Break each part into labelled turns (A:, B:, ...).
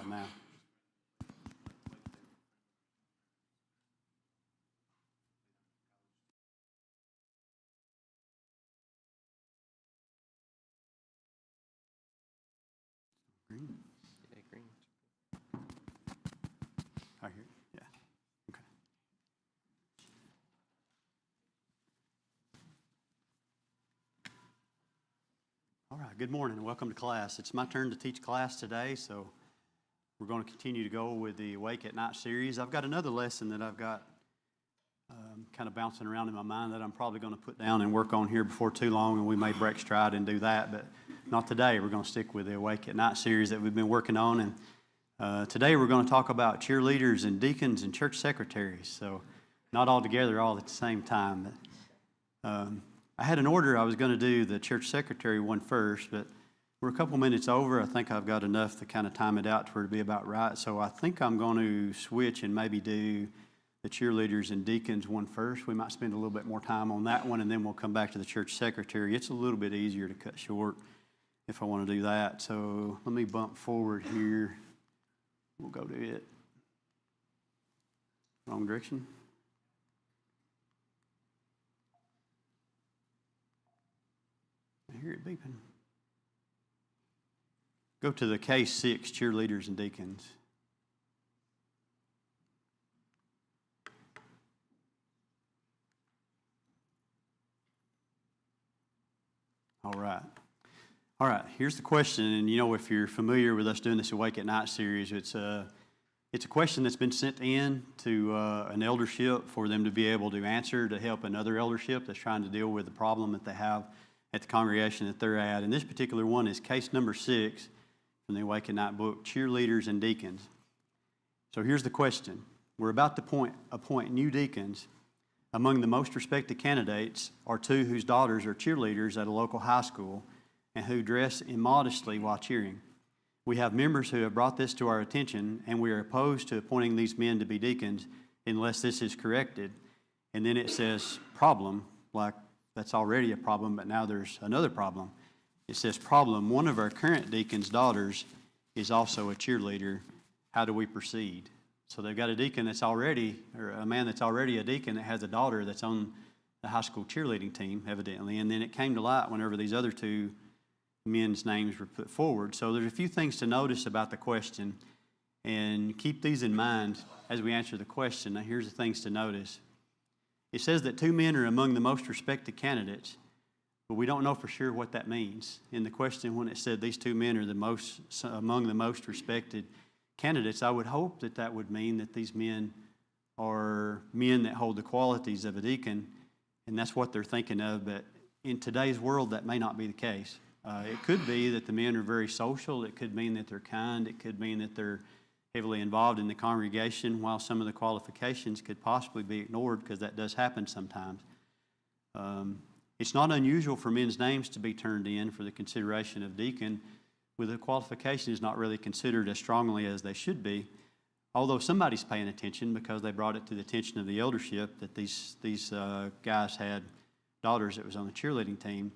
A: by now. Green?
B: Yeah, green.
A: Right here? Yeah. Okay. All right, good morning and welcome to class. It's my turn to teach class today, so we're going to continue to go with the Awake at Night series. I've got another lesson that I've got kind of bouncing around in my mind that I'm probably going to put down and work on here before too long, and we may break stride and do that, but not today. We're going to stick with the Awake at Night series that we've been working on, and today we're going to talk about cheerleaders and deacons and church secretaries, so not all together all at the same time. But I had an order. I was going to do the church secretary one first, but we're a couple minutes over. I think I've got enough to kind of time it out for it to be about right, so I think I'm going to switch and maybe do the cheerleaders and deacons one first. We might spend a little bit more time on that one, and then we'll come back to the church secretary. It's a little bit easier to cut short if I want to do that. So let me bump forward here. We'll go to it. Wrong direction. I hear it beeping. Go to the case 6, cheerleaders and deacons. All right, here's the question, and if you're familiar with us doing this Awake at Night series, it's a question that's been sent in to an eldership for them to be able to answer to help another eldership that's trying to deal with the problem that they have at the congregation that they're at. And this particular one is case number 6 from the Awake at Night book, Cheerleaders and Deacons. So here's the question. We're about to appoint new deacons. Among the most respected candidates are 2 whose daughters are cheerleaders at a local high school and who dress immodestly while cheering. We have members who have brought this to our attention, and we are opposed to appointing these men to be deacons unless this is corrected. And then it says problem, like that's already a problem, but now there's another problem. It says problem, one of our current deacons' daughters is also a cheerleader. How do we proceed? So they've got a deacon that's already, or a man that's already a deacon that has a daughter that's on the high school cheerleading team, evidently. And then it came to light whenever these other 2 men's names were put forward. So there's a few things to notice about the question, and keep these in mind as we answer the question. Now here's the things to notice. It says that 2 men are among the most respected candidates, but we don't know for sure what that means. In the question, when it said these 2 men are among the most respected candidates, I would hope that that would mean that these men are men that hold the qualities of a deacon, and that's what they're thinking of. But in today's world, that may not be the case. It could be that the men are very social. It could mean that they're kind. It could mean that they're heavily involved in the congregation, while some of the qualifications could possibly be ignored, because that does happen sometimes. It's not unusual for men's names to be turned in for the consideration of deacon, with the qualifications not really considered as strongly as they should be, although somebody's paying attention because they brought it to the attention of the eldership that these guys had daughters that was on the cheerleading team.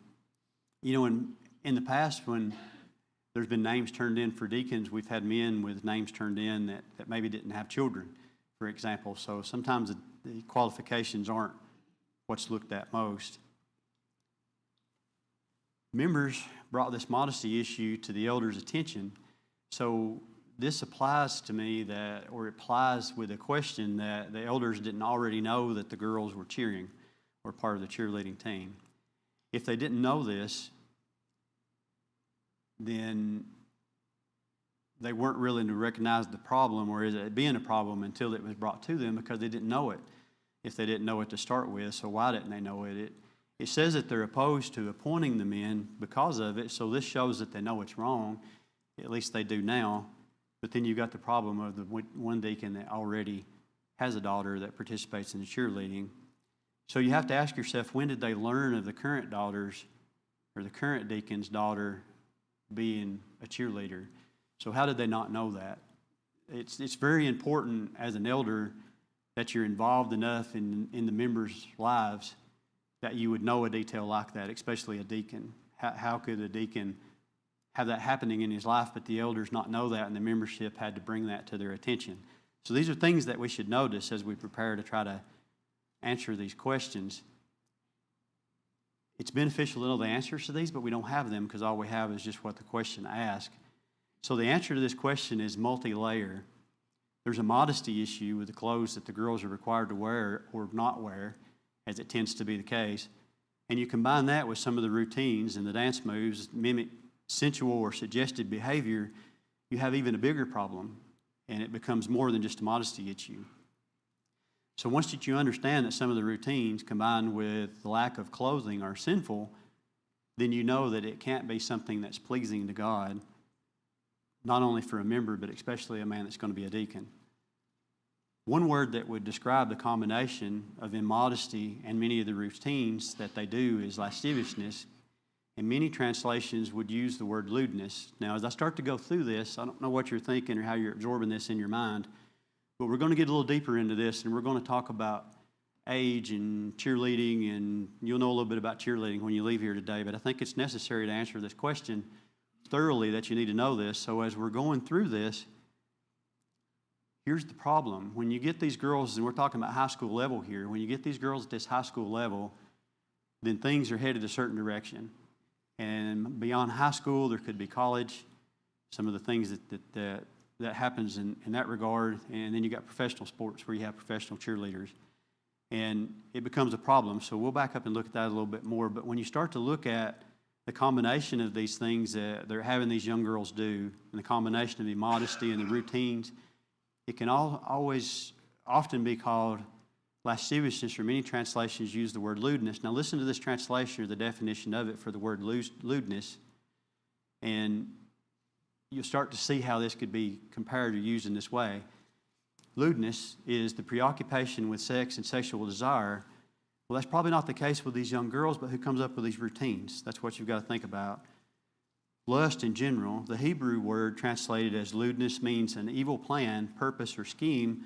A: In the past, when there's been names turned in for deacons, we've had men with names turned in that maybe didn't have children, for example. So sometimes the qualifications aren't what's looked at most. Members brought this modesty issue to the elders' attention. So this applies to me it applies with a question that the elders didn't already know that the girls were cheering or part of the cheerleading team. If they didn't know this, then they weren't willing to recognize the problem or it being a problem until it was brought to them, because they didn't know it if they didn't know it to start with. So why didn't they know it? It says that they're opposed to appointing the men because of it, so this shows that they know it's wrong. At least they do now. But then you've got the problem of the one deacon that already has a daughter that participates in the cheerleading. So you have to ask yourself, when did they learn of the current daughters or the current deacon's daughter being a cheerleader? So how did they not know that? It's very important as an elder that you're involved enough in the members' lives that you would know a detail like that, especially a deacon. How could a deacon have that happening in his life, but the elders not know that, and the membership had to bring that to their attention. So these are things that we should notice as we prepare to try to answer these questions. It's beneficial to know the answers to these, but we don't have them because all we have is just what the question asks. So the answer to this question is multi-layer. There's a modesty issue with the clothes that the girls are required to wear or not wear, as it tends to be the case. And you combine that with some of the routines and the dance moves mimic sensual or suggestive behavior, you have even a bigger problem, and it becomes more than just a modesty issue. So once that you understand that some of the routines combined with the lack of clothing are sinful, then you know that it can't be something that's pleasing to God, not only for a member, but especially a man that's going to be a deacon. One word that would describe the combination of immodesty and many of the routines that they do is lasciviousness, and many translations would use the word lewdness. Now, as I start to go through this, I don't know what you're thinking or how you're absorbing this in your mind, but we're going to get a little deeper into this, and we're going to talk about age and cheerleading, and you'll know a little bit about cheerleading when you leave here today, but I think it's necessary to answer this question thoroughly that you need to know this. So as we're going through this, here's the problem. When you get these girls, and we're talking about high school level here, when you get these girls at this high school level, then things are headed a certain direction. And beyond high school, there could be college, some of the things that happens in that regard. And then you got professional sports where you have professional cheerleaders. And it becomes a problem. So we'll back up and look at that a little bit more. But when you start to look at the combination of these things that they're having these young girls do, and the combination of the immodesty and the routines, it can often be called lasciviousness, or many translations use the word lewdness. Now listen to this translation, or the definition of it for the word lewdness, and you'll start to see how this could be compared or used in this way. Lewdness is the preoccupation with sex and sexual desire. Well, that's probably not the case with these young girls, but who comes up with these routines? That's what you've got to think about. Lust in general, the Hebrew word translated as lewdness means an evil plan, purpose, or scheme,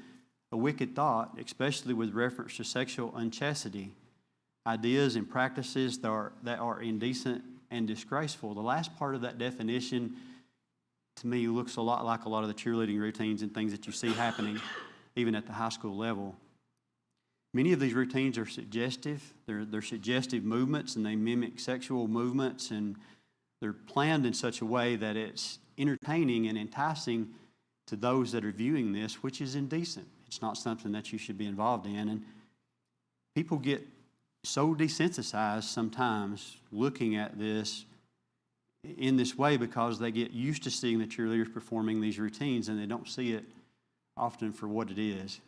A: a wicked thought, especially with reference to sexual unchastity, ideas and practices that are indecent and disgraceful. The last part of that definition, to me, looks a lot like a lot of the cheerleading routines and things that you see happening even at the high school level. Many of these routines are suggestive. They're suggestive movements, and they mimic sexual movements, and they're planned in such a way that it's entertaining and enticing to those that are viewing this, which is indecent. It's not something that you should be involved in. And people get so desensitized sometimes looking at this in this way because they get used to seeing the cheerleaders performing these routines, and they don't see it often for what it is.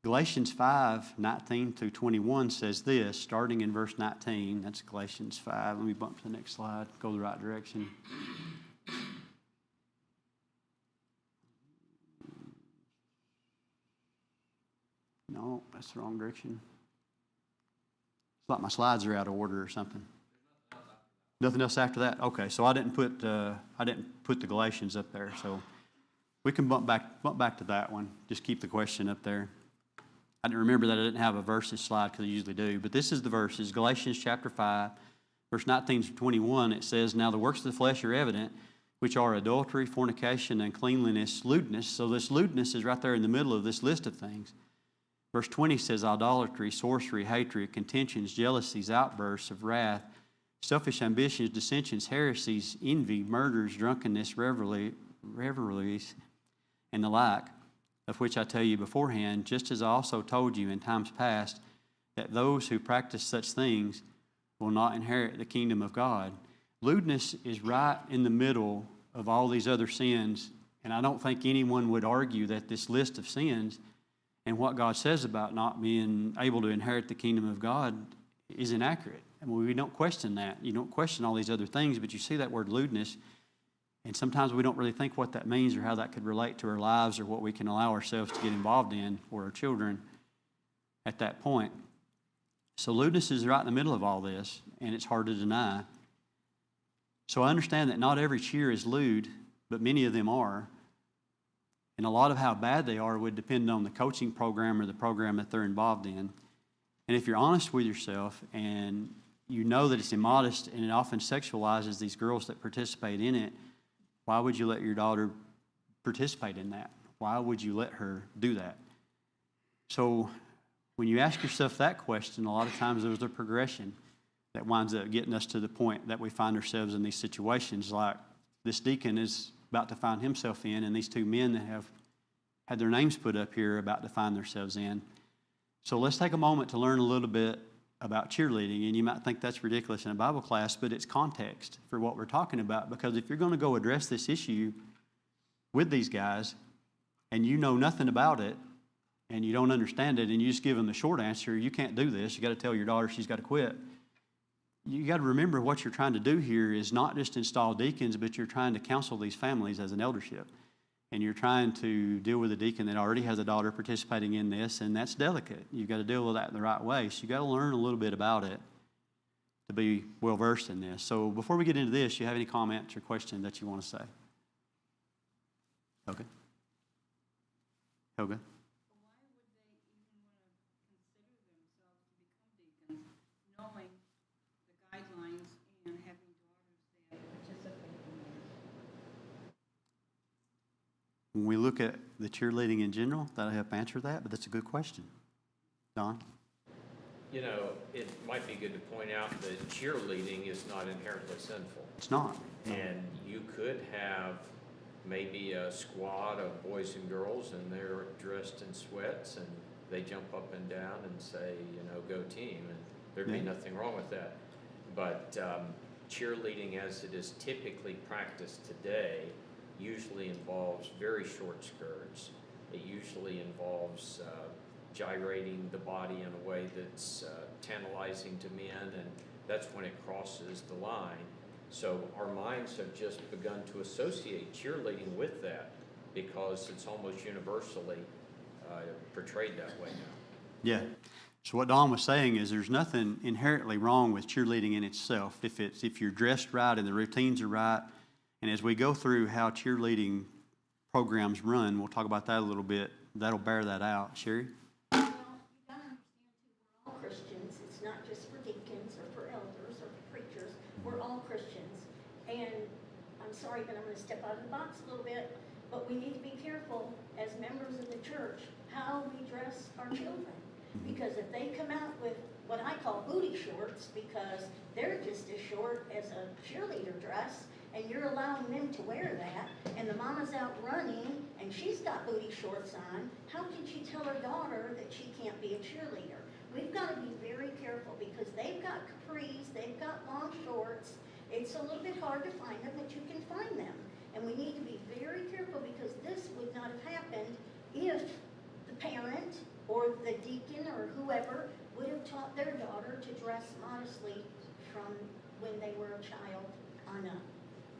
A: Galatians 5:19-21 says this, starting in verse 19. That's Galatians 5. Let me bump to the next slide, go the right direction. No, that's the wrong direction. It's like my slides are out of order or something. Nothing else after that? Okay, so I didn't put the Galatians up there, so we can bump back to that one. Just keep the question up there. I didn't remember that I didn't have a verses slide because I usually do, but this is the verses. Galatians chapter 5, verse 19-21, it says, "Now the works of the flesh are evident, which are adultery, fornication, uncleanliness, lewdness." So this lewdness is right there in the middle of this list of things. Verse 20 says, "Idolatry, sorcery, hatred, contentions, jealousies, outbursts of wrath, selfish ambitions, dissensions, heresies, envy, murders, drunkenness, revelries, and the like, of which I tell you beforehand, just as I also told you in times past, that those who practice such things will not inherit the kingdom of God." Lewdness is right in the middle of all these other sins, and I don't think anyone would argue that this list of sins and what God says about not being able to inherit the kingdom of God is inaccurate. I mean, we don't question that. You don't question all these other things, but you see that word lewdness, and sometimes we don't really think what that means or how that could relate to our lives or what we can allow ourselves to get involved in or our children at that point. So lewdness is right in the middle of all this, and it's hard to deny. So I understand that not every cheer is lewd, but many of them are. And a lot of how bad they are would depend on the coaching program or the program that they're involved in. And if you're honest with yourself and you know that it's immodest and it often sexualizes these girls that participate in it, why would you let your daughter participate in that? Why would you let her do that? So when you ask yourself that question, a lot of times there's a progression that winds up getting us to the point that we find ourselves in these situations like this deacon is about to find himself in, and these two men that have had their names put up here are about to find themselves in. So let's take a moment to learn a little bit about cheerleading, and you might think that's ridiculous in a Bible class, but it's context for what we're talking about, because if you're going to go address this issue with these guys and you know nothing about it and you don't understand it and you just give them the short answer, you can't do this, you got to tell your daughter she's got to quit. You got to remember what you're trying to do here is not just install deacons, but you're trying to counsel these families as an eldership. And you're trying to deal with a deacon that already has a daughter participating in this, and that's delicate. You've got to deal with that in the right way. So you've got to learn a little bit about it to be well-versed in this. So before we get into this, you have any comments or questions that you want to say? Okay. Helga?
B: Why would they even want to consider themselves to become deacons, knowing the guidelines and having daughters that participate in this?
A: When we look at the cheerleading in general, that'll help answer that, but that's a good question. Don?
C: You know, it might be good to point out that cheerleading is not inherently sinful.
A: It's not. No.
C: And you could have maybe a squad of boys and girls, and they're dressed in sweats, and they jump up and down and say, you know, go team, and there'd be nothing wrong with that. But cheerleading as it is typically practiced today usually involves very short skirts. It usually involves gyrating the body in a way that's tantalizing to men, and that's when it crosses the line. So our minds have just begun to associate cheerleading with that because it's almost universally portrayed that way now.
A: Yeah. So what Don was saying is there's nothing inherently wrong with cheerleading in itself. If you're dressed right and the routines are right, and as we go through how cheerleading programs run, we'll talk about that a little bit. That'll bear that out. Sherry?
D: Well, you got to understand too, we're all Christians. It's not just for deacons or for elders or for preachers. We're all Christians. And I'm sorry, but I'm going to step out of the box a little bit, but we need to be careful as members of the church how we dress our children. Because if they come out with what I call booty shorts, because they're just as short as a cheerleader dress, and you're allowing them to wear that, and the mama's out running, and she's got booty shorts on, how can she tell her daughter that she can't be a cheerleader? We've got to be very careful because they've got capris, they've got long shorts. It's a little bit hard to find them, but you can find them. And we need to be very careful because this would not have happened if the parent or the deacon or whoever would have taught their daughter to dress modestly from when they were a child on up.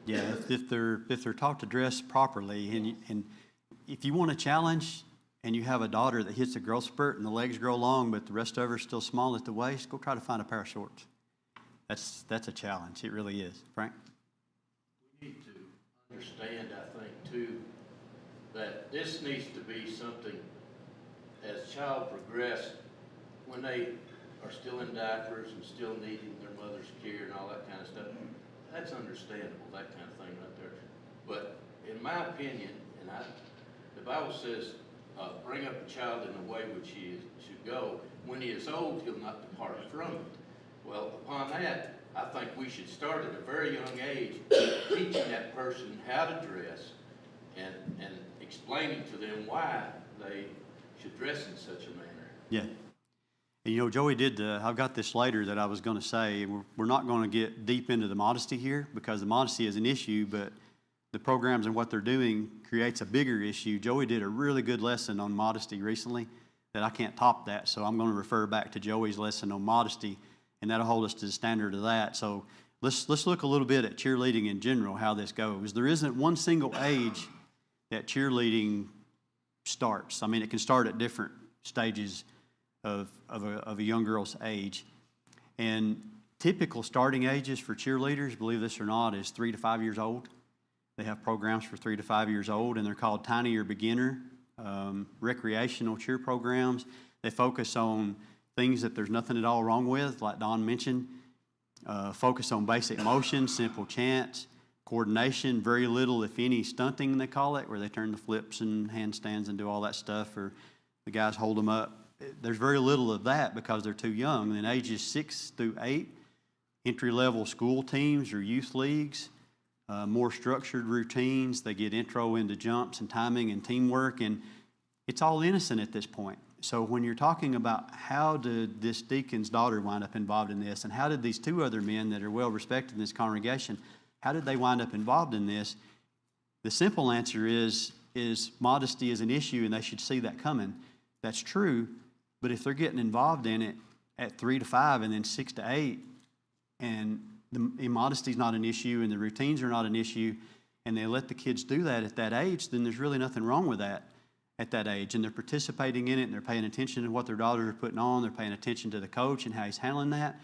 A: Yeah, if they're taught to dress properly, and if you want a challenge and you have a daughter that hits a growth spurt and the legs grow long but the rest of her is still small at the waist, go try to find a pair of shorts. That's a challenge. It really is. Frank?
E: We need to understand, I think, too, that this needs to be something as child progress, when they are still in diapers and still needing their mother's care and all that kind of stuff. That's understandable, that kind of thing right there. But in my opinion, the Bible says, bring up a child in the way which he should go. When he is old, he'll not depart from it. Well, upon that, I think we should start at a very young age teaching that person how to dress and explaining to them why they should dress in such a manner.
A: Yeah. And, you know, Joey did, I've got this later that I was going to say, we're not going to get deep into the modesty here because the modesty is an issue, but the programs and what they're doing creates a bigger issue. Joey did a really good lesson on modesty recently that I can't top that, so I'm going to refer back to Joey's lesson on modesty, and that'll hold us to the standard of that. So let's look a little bit at cheerleading in general, how this goes. There isn't one single age that cheerleading starts. I mean, it can start at different stages of a young girl's age. And typical starting ages for cheerleaders, believe this or not, is 3 to 5 years old. They have programs for 3 to 5 years old, and they're called tiny or beginner recreational cheer programs. They focus on things that there's nothing at all wrong with, like Don mentioned. focus on basic motion, simple chants, coordination, very little, if any, stunting, they call it, where they turn the flips and handstands and do all that stuff, or the guys hold them up. There's very little of that because they're too young. And then ages 6 through 8, entry-level school teams or youth leagues, more structured routines. They get intro into jumps and timing and teamwork, and it's all innocent at this point. So when you're talking about how did this deacon's daughter wind up involved in this, and how did these two other men that are well respected in this congregation, how did they wind up involved in this? The simple answer is modesty is an issue, and they should see that coming. That's true, but if they're getting involved in it at 3 to 5 and then 6 to 8, and the immodesty is not an issue and the routines are not an issue, and they let the kids do that at that age, then there's really nothing wrong with that at that age. And they're participating in it, and they're paying attention to what their daughters are putting on. They're paying attention to the coach and how he's handling that.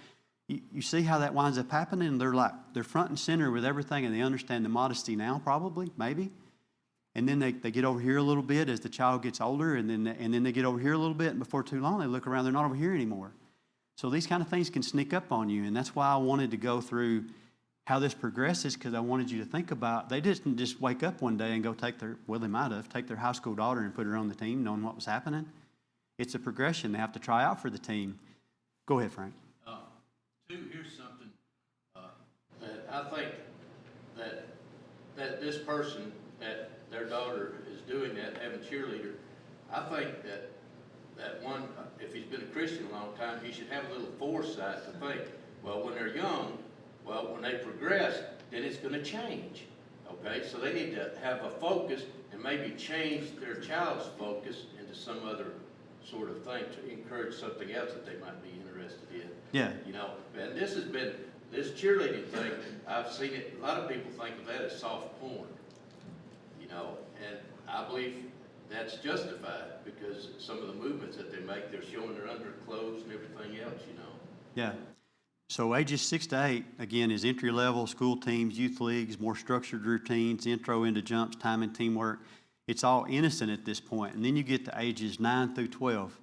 A: You see how that winds up happening? They're front and center with everything, and they understand the modesty now, probably, maybe. And then they get over here a little bit as the child gets older, and then they get over here a little bit, and before too long they look around, they're not over here anymore. So these kind of things can sneak up on you, and that's why I wanted to go through how this progresses, because I wanted you to think about, they didn't just wake up one day and go take their high school daughter and put her on the team knowing what was happening. It's a progression. They have to try out for the team. Go ahead, Frank.
E: Here's something that I think that this person, that their daughter is doing that, having cheerleader, I think that one, if he's been a Christian a long time, he should have a little foresight to think, well, when they're young, well, when they progress, then it's going to change, okay? So they need to have a focus and maybe change their child's focus into some other sort of thing to encourage something else that they might be interested in.
A: Yeah.
E: You know, and this cheerleading thing, I've seen it, a lot of people think of that as soft porn, you know, and I believe that's justified because some of the movements that they make, they're showing their underclothes and everything else, you know.
A: Yeah. So ages 6 to 8, again, is entry-level, school teams, youth leagues, more structured routines, intro into jumps, time and teamwork. It's all innocent at this point. And then you get to ages 9 through 12,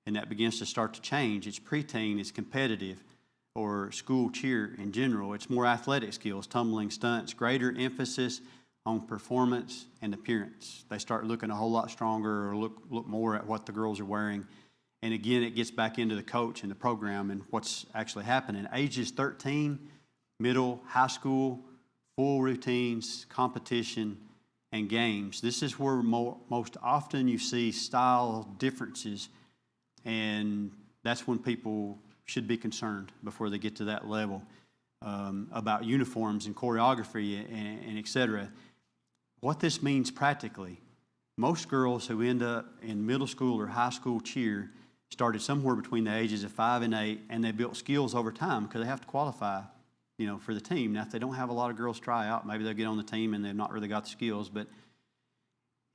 A: and that begins to start to change. It's preteen, it's competitive, or school cheer in general. It's more athletic skills, tumbling, stunts, greater emphasis on performance and appearance. They start looking a whole lot stronger or look more at what the girls are wearing. And again, it gets back into the coach and the program and what's actually happening. Ages 13, middle, high school, full routines, competition, and games. This is where most often you see style differences, and that's when people should be concerned before they get to that level about uniforms and choreography and et cetera. What this means practically, most girls who end up in middle school or high school cheer started somewhere between the ages of 5 and 8, and they built skills over time because they have to qualify, you know, for the team. Now, if they don't have a lot of girls try out, maybe they'll get on the team and they've not really got the skills, but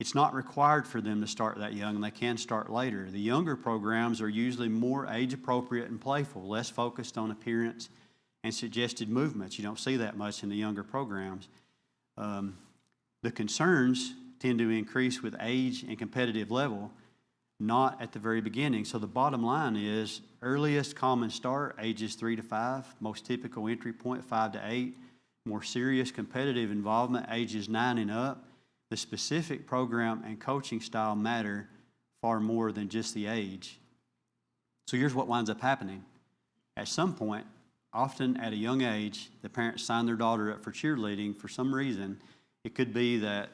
A: it's not required for them to start that young, and they can start later. The younger programs are usually more age-appropriate and playful, less focused on appearance and suggested movements. You don't see that much in the younger programs. The concerns tend to increase with age and competitive level, not at the very beginning. So the bottom line is earliest common start, ages 3 to 5, most typical entry point 5 to 8, more serious competitive involvement, ages 9 and up. The specific program and coaching style matter far more than just the age. So here's what winds up happening. At some point, often at a young age, the parents sign their daughter up for cheerleading for some reason. It could be that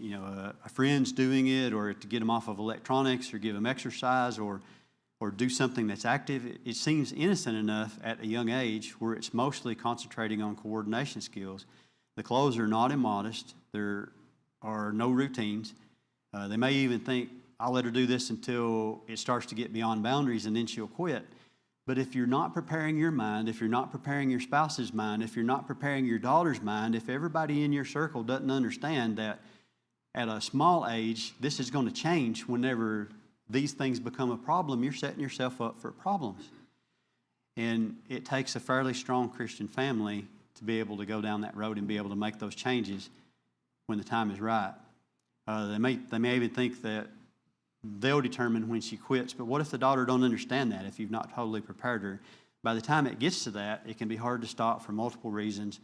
A: a friend's doing it, or to get them off of electronics, or give them exercise, or do something that's active. It seems innocent enough at a young age where it's mostly concentrating on coordination skills. The clothes are not immodest. There are no routines. They may even think, I'll let her do this until it starts to get beyond boundaries and then she'll quit. But if you're not preparing your mind, if you're not preparing your spouse's mind, if you're not preparing your daughter's mind, if everybody in your circle doesn't understand that at a small age, this is going to change whenever these things become a problem, you're setting yourself up for problems. And it takes a fairly strong Christian family to be able to go down that road and be able to make those changes when the time is right. They may even think that they'll determine when she quits, but what if the daughter don't understand that, if you've not totally prepared her? By the time it gets to that, it can be hard to stop for multiple reasons,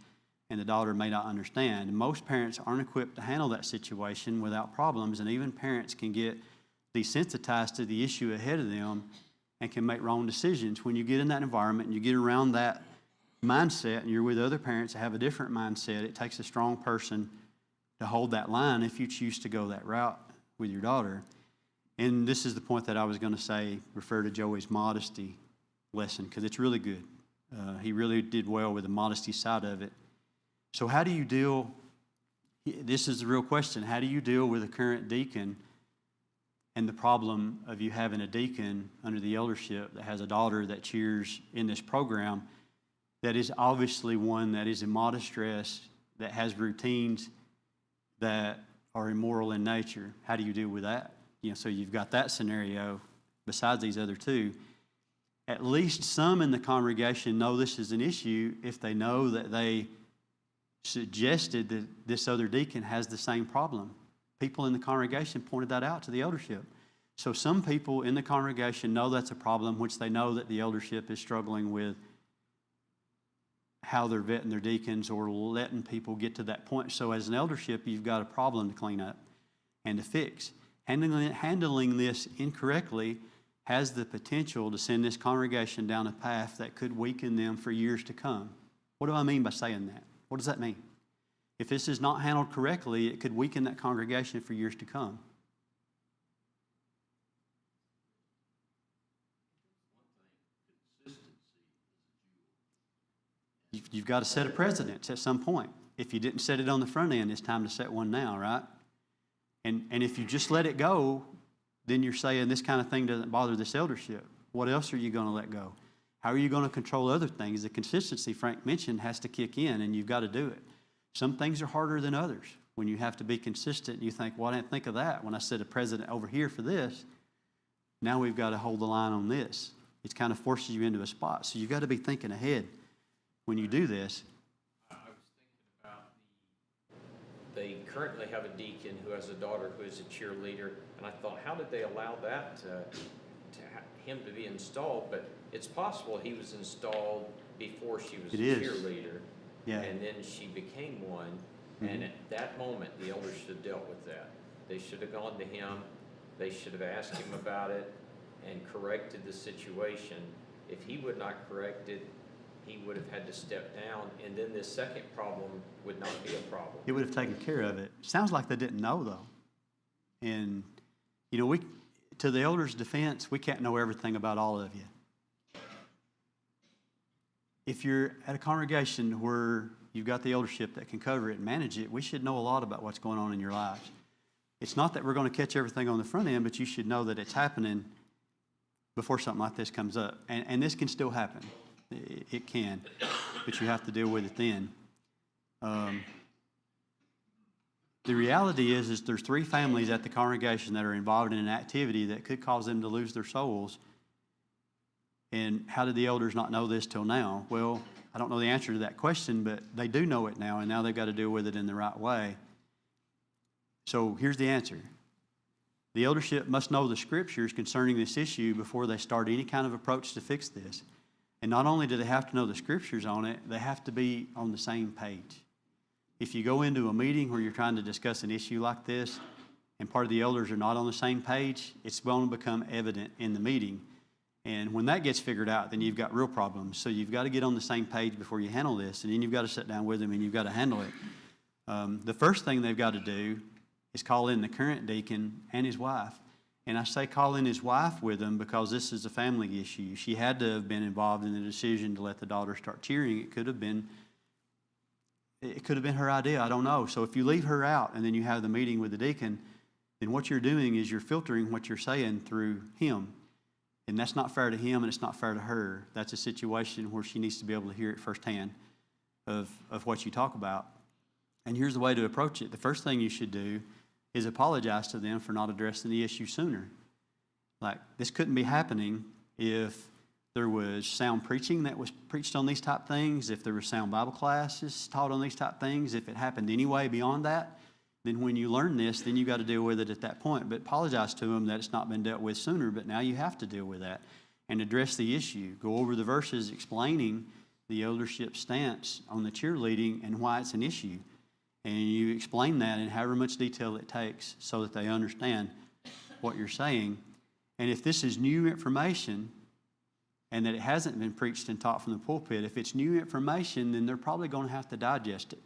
A: and the daughter may not understand. Most parents aren't equipped to handle that situation without problems, and even parents can get desensitized to the issue ahead of them and can make wrong decisions. When you get in that environment and you get around that mindset and you're with other parents that have a different mindset, it takes a strong person to hold that line if you choose to go that route with your daughter. And this is the point that I was going to say, refer to Joey's modesty lesson, because it's really good. He really did well with the modesty side of it. So how do you deal, this is the real question, how do you deal with a current deacon and the problem of you having a deacon under the eldership that has a daughter that cheers in this program that is obviously one that is in modest dress, that has routines that are immoral in nature? How do you deal with that? So you've got that scenario besides these other two. At least some in the congregation know this is an issue if they know that they suggested that this other deacon has the same problem. People in the congregation pointed that out to the eldership. So some people in the congregation know that's a problem, which they know that the eldership is struggling with how they're vetting their deacons or letting people get to that point. So as an eldership, you've got a problem to clean up and to fix. Handling this incorrectly has the potential to send this congregation down a path that could weaken them for years to come. What do I mean by saying that? What does that mean? If this is not handled correctly, it could weaken that congregation for years to come. You've got to set a precedent at some point. If you didn't set it on the front end, it's time to set one now, right? And if you just let it go, then you're saying this kind of thing doesn't bother this eldership. What else are you going to let go? How are you going to control other things? The consistency Frank mentioned has to kick in, and you've got to do it. Some things are harder than others. When you have to be consistent, you think, well, I didn't think of that when I set a precedent over here for this. Now we've got to hold the line on this. It kind of forces you into a spot. So you've got to be thinking ahead when you do this.
C: I was thinking about they currently have a deacon who has a daughter who is a cheerleader, and I thought, how did they allow that him to be installed? But it's possible he was installed before she was a cheerleader, and then she became one. Mm-hmm. And at that moment, the elders should have dealt with that. They should have gone to him. They should have asked him about it and corrected the situation. If he would not correct it, he would have had to step down, and then this second problem would not be a problem.
A: It would have taken care of it. Sounds like they didn't know, though. And, to the elders' defense, we can't know everything about all of you. If you're at a congregation where you've got the eldership that can cover it and manage it, we should know a lot about what's going on in your lives. It's not that we're going to catch everything on the front end, but you should know that it's happening before something like this comes up. And this can still happen. It can, but you have to deal with it then. The reality is there's 3 families at the congregation that are involved in an activity that could cause them to lose their souls. And how did the elders not know this till now? Well, I don't know the answer to that question, but they do know it now, and now they've got to deal with it in the right way. So here's the answer. The eldership must know the scriptures concerning this issue before they start any kind of approach to fix this. And not only do they have to know the scriptures on it, they have to be on the same page. If you go into a meeting where you're trying to discuss an issue like this, and part of the elders are not on the same page, it's going to become evident in the meeting. And when that gets figured out, then you've got real problems. So you've got to get on the same page before you handle this, and then you've got to sit down with them and you've got to handle it. The first thing they've got to do is call in the current deacon and his wife. And I say call in his wife with him because this is a family issue. She had to have been involved in the decision to let the daughter start cheering. It could have been her idea. I don't know. So if you leave her out and then you have the meeting with the deacon, then what you're doing is you're filtering what you're saying through him. And that's not fair to him and it's not fair to her. That's a situation where she needs to be able to hear it firsthand of what you talk about. And here's the way to approach it. The first thing you should do is apologize to them for not addressing the issue sooner. Like, this couldn't be happening if there was sound preaching that was preached on these type things, if there was sound Bible classes taught on these type things, if it happened anyway beyond that, then when you learn this, then you got to deal with it at that point. But apologize to them that it's not been dealt with sooner, but now you have to deal with that. and address the issue. Go over the verses explaining the eldership stance on the cheerleading and why it's an issue. And you explain that in however much detail it takes so that they understand what you're saying. And if this is new information and that it hasn't been preached and taught from the pulpit, if it's new information, then they're probably going to have to digest it.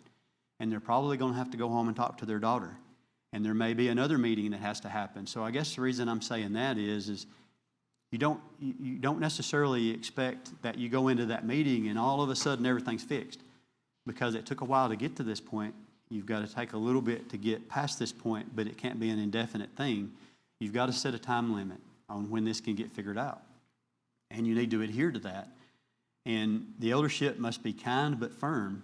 A: And they're probably going to have to go home and talk to their daughter. And there may be another meeting that has to happen. So I guess the reason I'm saying that is you don't necessarily expect that you go into that meeting and all of a sudden everything's fixed. Because it took a while to get to this point. You've got to take a little bit to get past this point, but it can't be an indefinite thing. You've got to set a time limit on when this can get figured out. And you need to adhere to that. And the eldership must be kind but firm,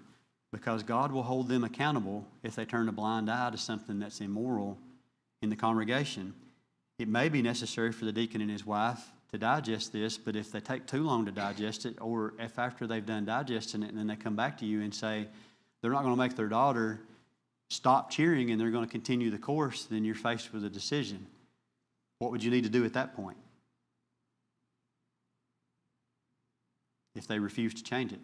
A: because God will hold them accountable if they turn a blind eye to something that's immoral in the congregation. It may be necessary for the deacon and his wife to digest this, but if they take too long to digest it, or if after they've done digesting it and then they come back to you and say they're not going to make their daughter stop cheering and they're going to continue the course, then you're faced with a decision. What would you need to do at that point if they refuse to change it?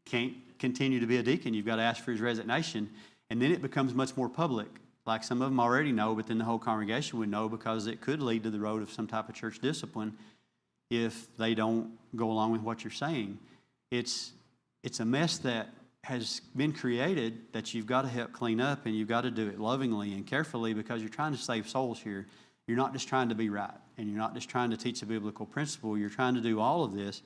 A: Can't continue to be a deacon. You've got to ask for his resignation, and then it becomes much more public. Like some of them already know, but then the whole congregation would know, because it could lead to the road of some type of church discipline if they don't go along with what you're saying. It's a mess that has been created that you've got to help clean up, and you've got to do it lovingly and carefully, because you're trying to save souls here. You're not just trying to be right, and you're not just trying to teach a biblical principle. You're trying to do all of this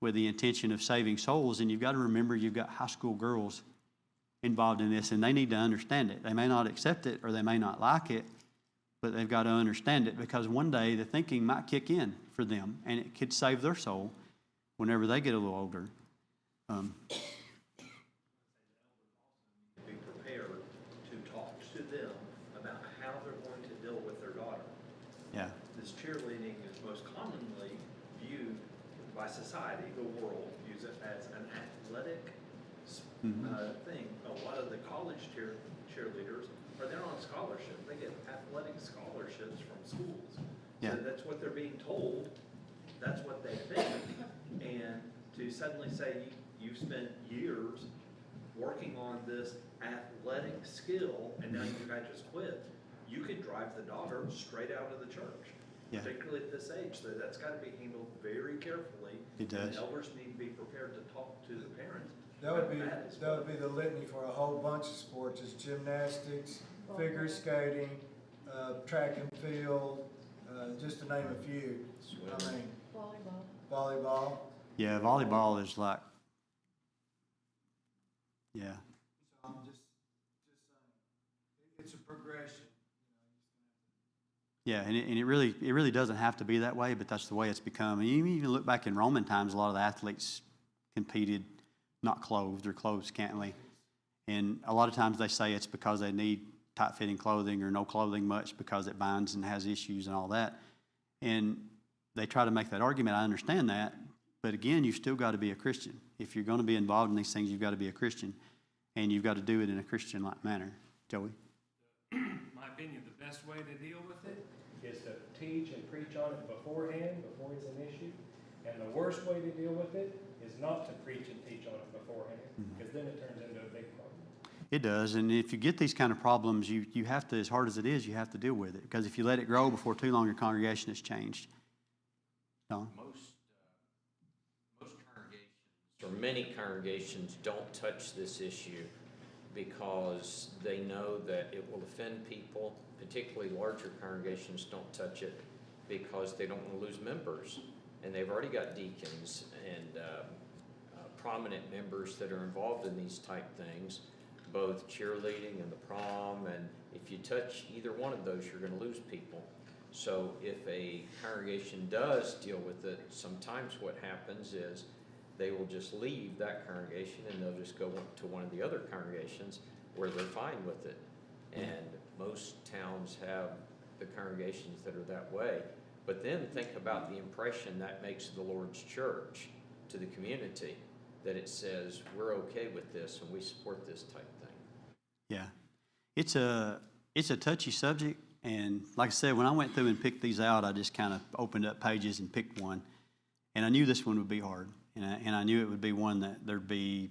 A: with the intention of saving souls, and you've got to remember you've got high school girls involved in this, and they need to understand it. They may not accept it or they may not like it, but they've got to understand it, because one day the thinking might kick in for them, and it could save their soul whenever they get a little older.
F: Be prepared to talk to them about how they're going to deal with their daughter.
A: Yeah.
F: This cheerleading is most commonly viewed by society, the world views it as an athletic thing. A lot of the college cheerleaders are there on scholarship. They get athletic scholarships from schools.
A: Yeah.
F: So that's what they're being told. That's what they think. And to suddenly say you've spent years working on this athletic skill and now you guys just quit, you could drive the daughter straight out of the church.
A: Yeah.
F: Particularly at this age. So that's got to be handled very carefully.
A: It does.
F: And elders need to be prepared to talk to the parents.
G: That would be,
F: about as
G: that
F: well.
G: would be the litany for a whole bunch of sports, is gymnastics, figure skating, track and field, just to name a few. I mean, volleyball.
A: Yeah, volleyball is like, yeah.
G: So I'm just saying, it's a progression.
A: Yeah, and it really doesn't have to be that way, but that's the way it's become. And you even look back in Roman times, a lot of the athletes competed not clothed or clothed scantily. And a lot of times they say it's because they need tight-fitting clothing or no clothing much because it binds and has issues and all that. And they try to make that argument. I understand that. But again, you've still got to be a Christian. If you're going to be involved in these things, you've got to be a Christian. And you've got to do it in a Christian-like manner. Joey?
H: My opinion, the best way to deal with it is to teach and preach on it beforehand, before it's an issue. And the worst way to deal with it is not to preach and teach on it beforehand, because then it turns into a big problem.
A: It does, and if you get these kind of problems, you have to, as hard as it is, you have to deal with it. Because if you let it grow, before too long, your congregation has changed. Don?
C: Most congregations, or many congregations, don't touch this issue because they know that it will offend people. Particularly larger congregations don't touch it because they don't want to lose members. And they've already got deacons and prominent members that are involved in these type things, both cheerleading and the prom. And if you touch either one of those, you're going to lose people. So if a congregation does deal with it, sometimes what happens is they will just leave that congregation and they'll just go to one of the other congregations where they're fine with it. And most towns have the congregations that are that way. But then think about the impression that makes the Lord's church to the community, that it says we're okay with this and we support this type thing.
A: Yeah. It's a touchy subject, And like I said, when I went through and picked these out, I just kind of opened up pages and picked one. And I knew this one would be hard. And I knew it would be one that there'd be,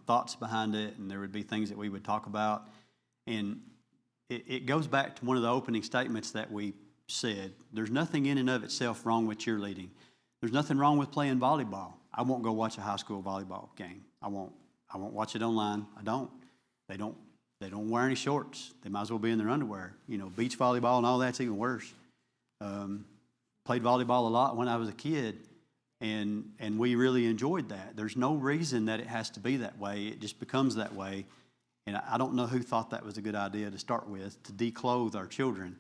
A: thoughts behind it, and there would be things that we would talk about. And it goes back to one of the opening statements that we said. There's nothing in and of itself wrong with cheerleading. There's nothing wrong with playing volleyball. I won't go watch a high school volleyball game. I won't watch it online. I don't. They don't wear any shorts. They might as well be in their underwear. Beach volleyball and all that's even worse. Played volleyball a lot when I was a kid, and we really enjoyed that. There's no reason that it has to be that way. It just becomes that way. And I don't know who thought that was a good idea to start with, to declothe our children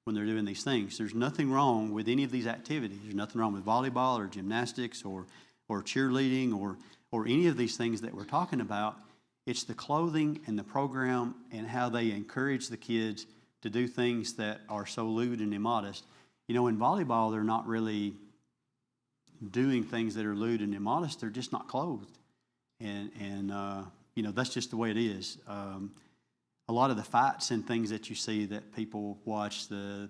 A: when they're doing these things. There's nothing wrong with any of these activities. There's nothing wrong with volleyball or gymnastics or cheerleading or any of these things that we're talking about. It's the clothing and the program and how they encourage the kids to do things that are so lewd and immodest. In volleyball, they're not really doing things that are lewd and immodest. They're just not clothed. And that's just the way it is. A lot of the fights and things that you see that people watch, the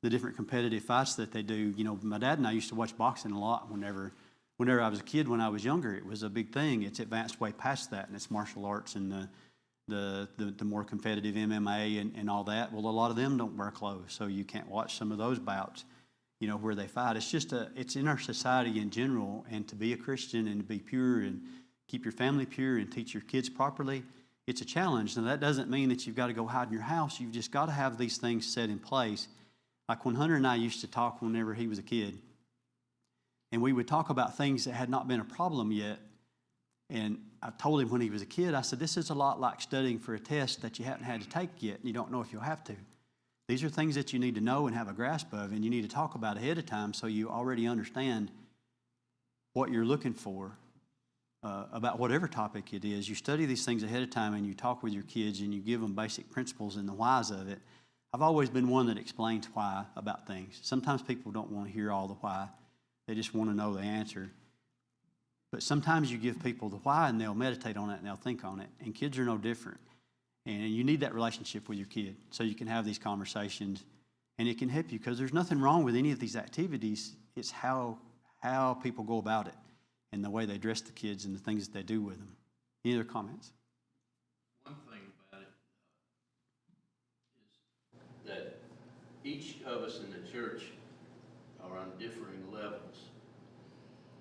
A: different competitive fights that they do. My dad and I used to watch boxing a lot whenever I was a kid. When I was younger, it was a big thing. It's advanced way past that, and it's martial arts and the more competitive MMA and all that. Well, a lot of them don't wear clothes, so you can't watch some of those bouts, where they fight. It's in our society in general, and to be a Christian and to be pure and keep your family pure and teach your kids properly, it's a challenge. Now, that doesn't mean that you've got to go hide in your house. You've just got to have these things set in place. Like when Hunter and I used to talk whenever he was a kid, and we would talk about things that had not been a problem yet. And I told him when he was a kid, I said, this is a lot like studying for a test that you haven't had to take yet, and you don't know if you'll have to. These are things that you need to know and have a grasp of, and you need to talk about ahead of time so you already understand what you're looking for about whatever topic it is. You study these things ahead of time, and you talk with your kids, and you give them basic principles and the whys of it. I've always been one that explains why about things. Sometimes people don't want to hear all the why. They just want to know the answer. But sometimes you give people the why, and they'll meditate on it, and they'll think on it. And kids are no different. And you need that relationship with your kid so you can have these conversations, and it can help you, because there's nothing wrong with any of these activities. It's how people go about it and the way they dress the kids and the things that they do with them. Any other comments?
E: One thing about it is that each of us in the church are on differing levels,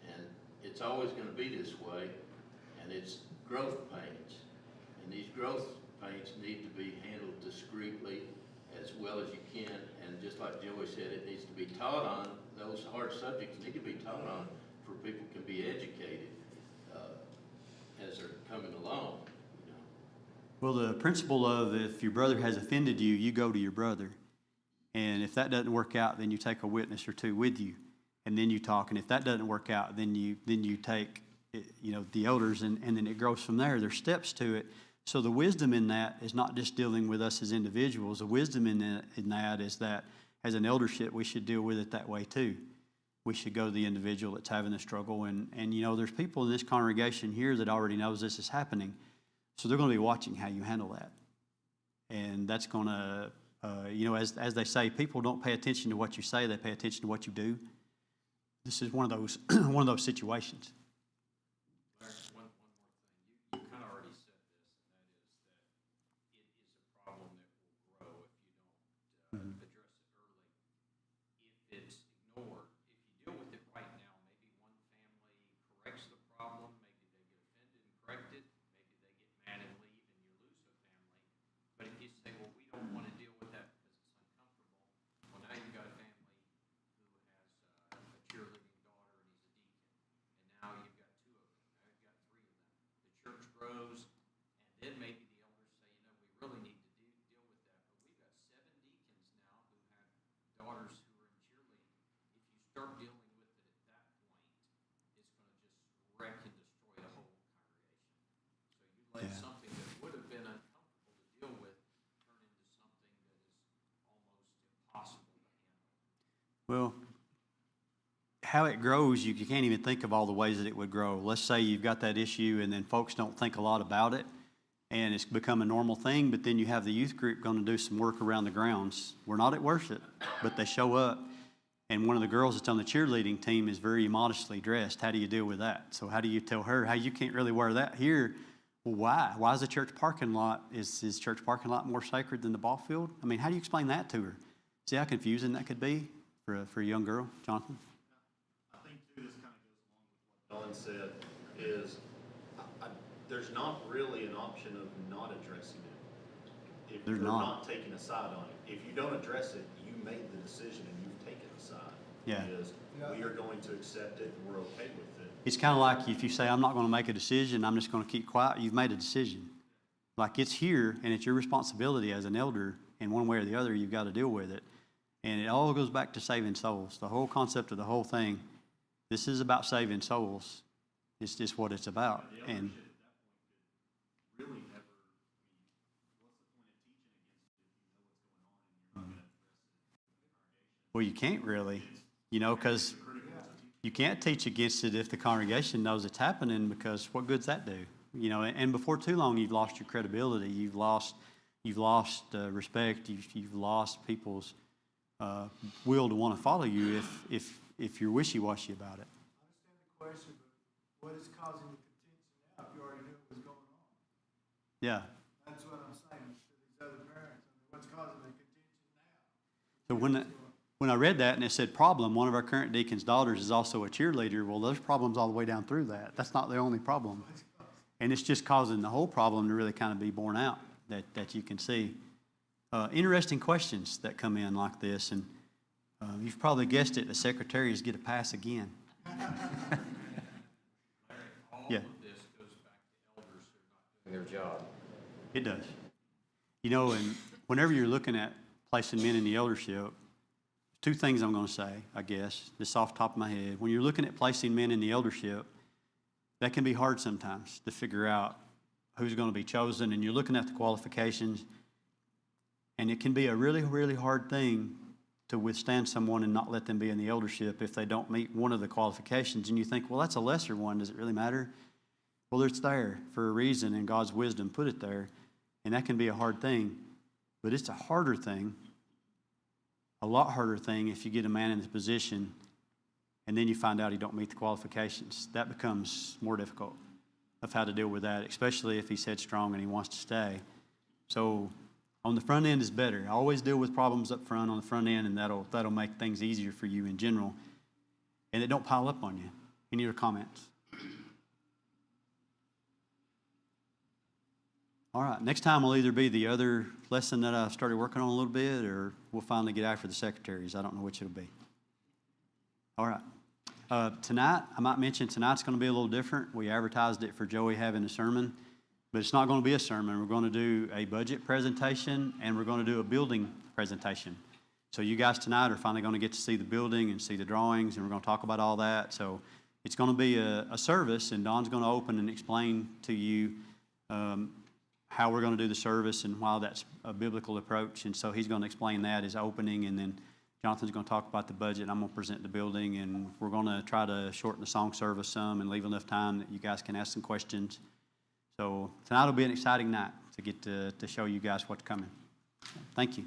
E: and it's always going to be this way, and it's growth pains, and these growth pains need to be handled discreetly as well as you can, and just like Joey said, it needs to be taught on. Those hard subjects need to be taught on for people can be educated as they're coming along.
A: Well, the principle of if your brother has offended you, you go to your brother. And if that doesn't work out, then you take a witness or two with you, and then you talk. And if that doesn't work out, then you take the elders, and then it grows from there. There's steps to it. So the wisdom in that is not just dealing with us as individuals. The wisdom in that is that as an eldership, we should deal with it that way too. We should go to the individual that's having the struggle. And there's people in this congregation here that already knows this is happening. So they're going to be watching how you handle that. And that's going to, as they say, people don't pay attention to what you say, they pay attention to what you do. This is one of those one of those situations.
C: One more thing. You kind of already said this, and that is that it is a problem that will grow if you don't address it early. If it's ignored, if you deal with it right now, maybe one family corrects the problem, maybe they get offended and correct it, maybe they get mad and leave and you lose a family. But if you say, well, we don't want to deal with that because it's uncomfortable, well, now you've got a family who has a cheerleading daughter and he's a deacon. And now you've got two of them, now you've got three of them. The church grows, and then maybe the elders say, we really need to deal with that. But we've got 7 deacons now who have daughters who are in cheerleading. If you start dealing with it at that point, it's going to just wreck and destroy the whole congregation. So you let something that would have been uncomfortable to deal with turn into something that is almost impossible to handle.
A: Well, how it grows, you can't even think of all the ways that it would grow. Let's say you've got that issue and then folks don't think a lot about it. and it's become a normal thing, but then you have the youth group going to do some work around the grounds. We're not at worship, but they show up, and one of the girls that's on the cheerleading team is very modestly dressed. How do you deal with that? So how do you tell her, hey, you can't really wear that here? Well, why? Why is the church parking lot, is church parking lot more sacred than the ball field? I mean, how do you explain that to her? See how confusing that could be for a young girl, Jonathan?
I: I think too, this kind of goes along with what Don said, is there's not really an option of not addressing it. If
A: There's
I: you're
A: not.
I: not taking a side on it. If you don't address it, you made the decision and you've taken a side.
A: Yeah.
I: Is we are going to accept it and we're okay with it.
A: It's kind of like if you say, I'm not going to make a decision, I'm just going to keep quiet, you've made a decision. Like it's here, and it's your responsibility as an elder, in one way or the other, you've got to deal with it. And it all goes back to saving souls. The whole concept of the whole thing, this is about saving souls. It's just what it's about. And
I: Really never, what's the point of teaching against it if you know what's going on and you're not going to address it?
A: well, you can't really, because you can't teach against it if the congregation knows it's happening, because what good's that do? And before too long, you've lost your credibility. You've lost respect. You've lost people's will to want to follow you if you're wishy-washy about it.
G: I understand the question, but what is causing the contention now if you already knew what was going on?
A: Yeah.
G: That's what I'm saying to these other parents. I mean, what's causing the contention now?
A: So when I read that and it said problem, one of our current deacon's daughters is also a cheerleader. Well, there's problems all the way down through that. That's not the only problem. And it's just causing the whole problem to really kind of be borne out that you can see. Interesting questions that come in like this, and you've probably guessed it, the secretaries get a pass again. Yeah.
C: All of this goes back to elders who are not doing their job.
A: It does. And whenever you're looking at placing men in the eldership, two things I'm going to say, I guess, just off the top of my head. When you're looking at placing men in the eldership, that can be hard sometimes to figure out who's going to be chosen, and you're looking at the qualifications, and it can be a really, really hard thing to withstand someone and not let them be in the eldership if they don't meet one of the qualifications. And you think, well, that's a lesser one. Does it really matter? Well, it's there for a reason, and God's wisdom put it there, and that can be a hard thing. But it's a harder thing, a lot harder thing if you get a man in this position and then you find out he don't meet the qualifications. That becomes more difficult of how to deal with that, especially if he's headstrong and he wants to stay. So on the front end is better. I always deal with problems up front on the front end, and that'll make things easier for you in general. And it don't pile up on you. Any other comments? All right, next time will either be the other lesson that I started working on a little bit, or we'll finally get after the secretaries. I don't know which it'll be. All right. Tonight, I might mention tonight's going to be a little different. We advertised it for Joey having a sermon, but it's not going to be a sermon. We're going to do a budget presentation, and we're going to do a building presentation. So you guys tonight are finally going to get to see the building and see the drawings, and we're going to talk about all that. So it's going to be a service, and Don's going to open and explain to you how we're going to do the service and why that's a biblical approach. And so he's going to explain that as opening, and then Jonathan's going to talk about the budget, and I'm going to present the building, and we're going to try to shorten the song service some and leave enough time that you guys can ask some questions. So tonight will be an exciting night to get to show you guys what's coming. Thank you.